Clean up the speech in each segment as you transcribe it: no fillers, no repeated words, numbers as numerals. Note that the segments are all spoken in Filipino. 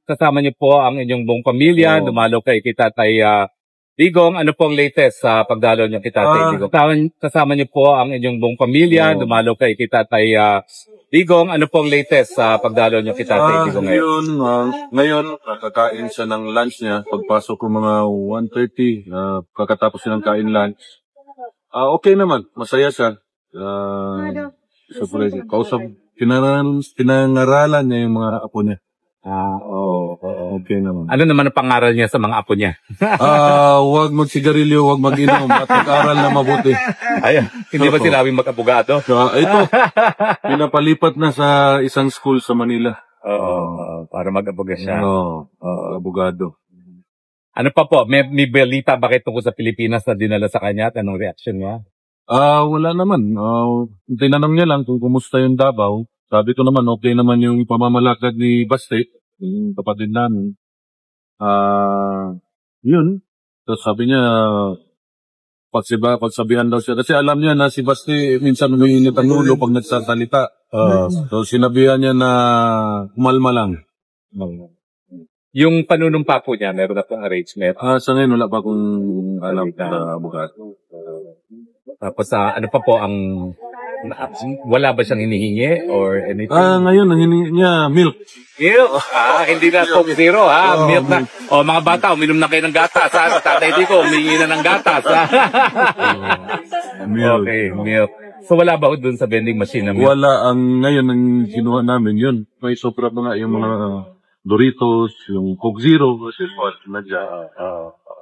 Kasama niyo po ang inyong buong pamilya, dumalo kay Tatay Digong. Ano po ang latest sa pagdalo niyo kay Tatay Digong? Kasama niyo po ang inyong buong pamilya, dumalo kay Tatay Digong. Ano po ang latest sa pagdalo niyo kay Tatay Digong ngayon? Ngayon, kakain siya ng lunch niya. Pagpasok ko mga 1:30, kakatapos siya ng kain lunch. Okay naman, masaya siya. Pinangaralan niya yung mga apo niya. Okay naman. Ano naman ang pangaral niya sa mga apo niya? Huwag magsigarilyo, huwag mag-inom, at mag-aral na mabuti. Ayan, hindi ba sinabing mag-abogado? Ito, pinapalipat na sa isang school sa Manila. Para mag-aboga siya. Abogado. Ano pa po? May balita bakit tungkol sa Pilipinas na dinala sa kanya at anong reaction niya? Wala naman. Tinanong niya lang kung kumusta yung Davao. Sabi ko naman, okay naman yung pamamalakad ni Basti, yung kapatid namin. Yun. So sabi niya, pagsabihan daw siya. Kasi alam niya na si Basti minsan umiinit ang ulo pag nagsasalita. So sinabihan niya na kumalma lang. Yung panunumpa po niya, meron na pong arrangement? Sa ngayon, wala pa akong alam na abogado. Tapos ano pa po ang... wala ba siyang hinihingi or anything? Ngayon, ang hinihingi niya, milk. Milk? Hindi na Coke Zero, ha? Milk na. Mga bata, uminom na kayo ng gatas, ha? Tatay Dico, umihingi na ng gatas, ha? Milk. Okay, milk. So wala ba dun sa vending machine na milk? Wala. Ngayon, ang kinuha namin yun. May sobra pa nga yung mga Doritos, yung Coke Zero. Kasi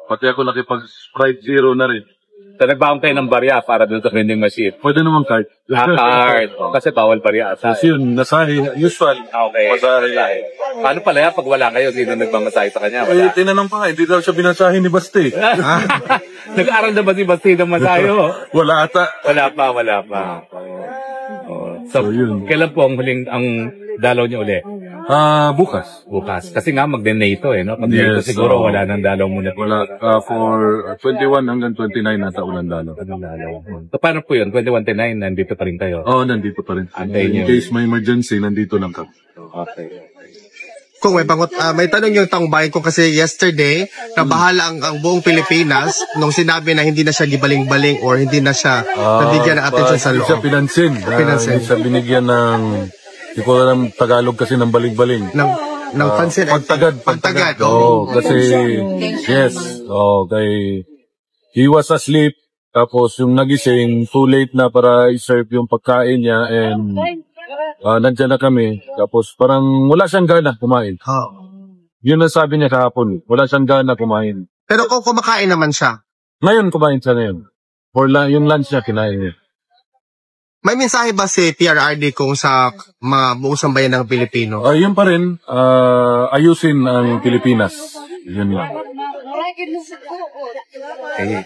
pati ako nakipag-Sprite Zero na rin. So, nagbaon kayo ng barya para dun sa vending machine? Pwede naman card. Card. Kasi bawal barya. Kasi yun, nasahe. Usual. Okay. Masahe. Paano pala yan pag wala kayo? Sino nagmamasahe sa kanya? Tinanong pa nga, hindi daw siya binasahe ni Basti. Nag-aaral na ba si Basti ng masahe? Wala ata. Wala pa. So, kailan po ang huling dalaw niyo uli? Bukas. Kasi nga mag-NATO no? Pag NATO siguro wala nang dalaw muna. Wala. For 21 hanggang 29 nata ulan dalaw. So paano po yun? 21-29, nandito pa rin kayo? Nandito pa rin. In case may emergency, nandito lang kami. Okay. Kung may tanong yung taong bayan ko kasi yesterday, nabahala ang buong Pilipinas nung sinabi na hindi na siya gibaling-baling or hindi na siya nabigyan ng atensyon sa loob. Hindi siya pinansin. Hindi siya binigyan ng... Hindi ko alam Tagalog kasi ng baling-baling. Ng pansin. Pagtagad. Kasi, yes. Kay, he was asleep. Tapos yung nagising, too late na para i-serve yung pagkain niya. And nandyan na kami. Tapos parang wala siyang gana kumain. Yun ang sabi niya kahapon. Wala siyang gana kumain. Pero kung kumakain naman siya? Ngayon, kumain siya ngayon. Yung lunch niya, kinain niya. May mensahe ba si PRRD kung sa mga buong sambayan ng Pilipino? Yun pa rin, ayusin ang Pilipinas. Yun lang. Okay.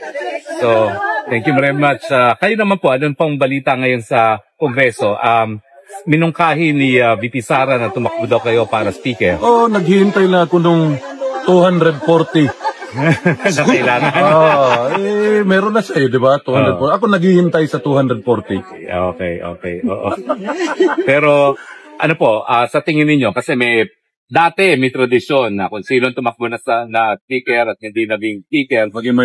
So, thank you very much. Kayo naman po, anong pang balita ngayon sa Kongreso? Minungkahi ni VP Sara na tumakbo daw kayo para speaker. Naghihintay na ako nung 240. Na kailangan. Meron na siya, di ba? 240. Ako naghihintay sa 240. Okay. Pero, ano po, sa tingin ninyo, kasi may tradisyon na kung sino tumakbo na speaker at hindi naging speaker, maging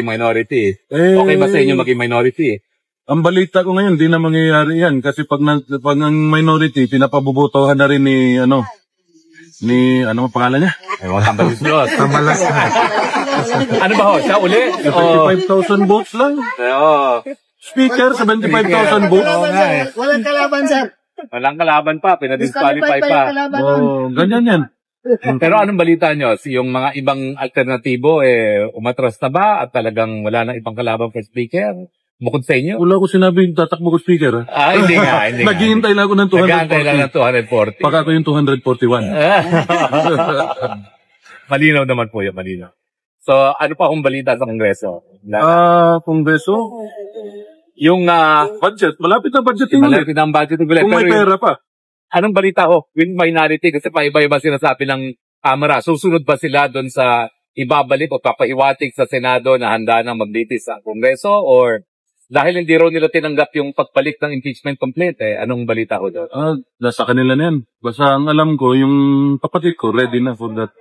minority. Okay ba sa inyo maging minority? Ang balita ko ngayon, di na mangyayari yan. Kasi pag ang minority, pinapabubutohan na rin ni ano pangalan niya? Tambalas Diyos. Tambalas. Ano ba ho? Siya uli? 75,000 votes lang. Speaker, 75,000 votes. Walang kalaban, sir. Walang kalaban pa. Pinadisqualify pa. Ganyan yan. Pero anong balita nyo? Yung mga ibang alternatibo, umatras na ba? At talagang wala nang ibang kalaban for speaker? Bukod sa inyo? Wala ko sinabi tatakbo ko speaker. Hindi nga. Naghihintay lang ako ng 240. Naghihintay lang ng 240. Pag ako yung 241. Malinaw naman po yun, malinaw. So, ano pa akong balita sa Kongreso? Kongreso? Yung budget. Malapit na budgeting ulit. Malapit na ang budgeting ulit. Kung may pera pa. Anong balita ko? With minority, kasi paiba-iba sinasabi ng Kamara. Susunod ba sila doon sa ibabalik o papahiwatig sa Senado na handa ng maglitis sa Kongreso or Dahil hindi raw nila tinanggap yung pagbalik ng impeachment complaint Anong balita ko doon? Nasa kanila na yan. Basta ang alam ko, yung kapatid ko, ready na for that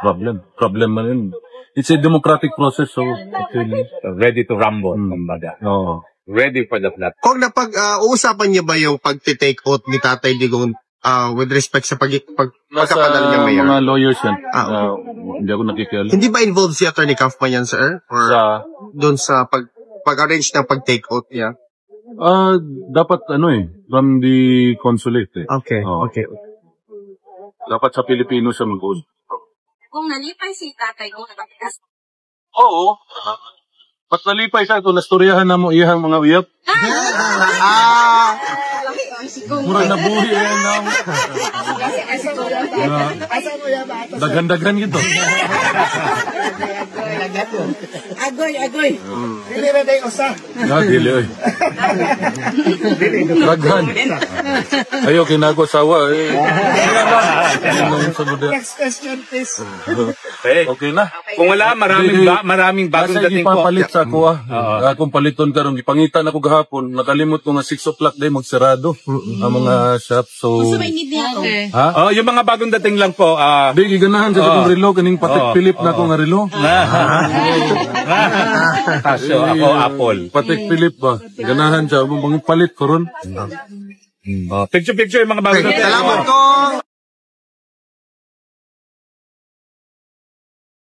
problem. Problem na yun. It's a democratic process, so actually, Ready to rumble, kumbaga. Oo. Ready for the flat. Kung uusapan niya ba yung pag-take out ni Tatay Digong with respect sa pagkapadal niya mayor? Mga lawyers yan. Hindi ako nakikialam. Hindi ba involved si Attorney Kaufman yan, sir? Or doon sa pag-arrange ng pag-take out niya? Dapat from the consulate Okay, okay. Dapat sa Pilipino siya mag-hold. Kung nalipay si tatay ko, nakatigas. Oo. Ba't nalipay siya ito? Nastoryahan na mo iyang mga uyap? Murag nabuhi na. Dagan-dagan gitu. Agoy. Dili na day usa. Dili oy. Daghan. Ayo kinago sawa Next question, please. Okay na. Kung wala, maraming bagong dating po. Ipapalit sa ako Kung paliton karon gipangitan ako gahapon, nakalimot ko nga 6 o'clock day magsarado ang mga shop. So Yung mga bagong dating lang po. di giganahan sa akong relo kaning Patek Philip na akong relo. Casio, ako Apple. Patek Philip ba? Ganahan siya, palit ko ron. Picture yung mga bagong dating. Salamat ko.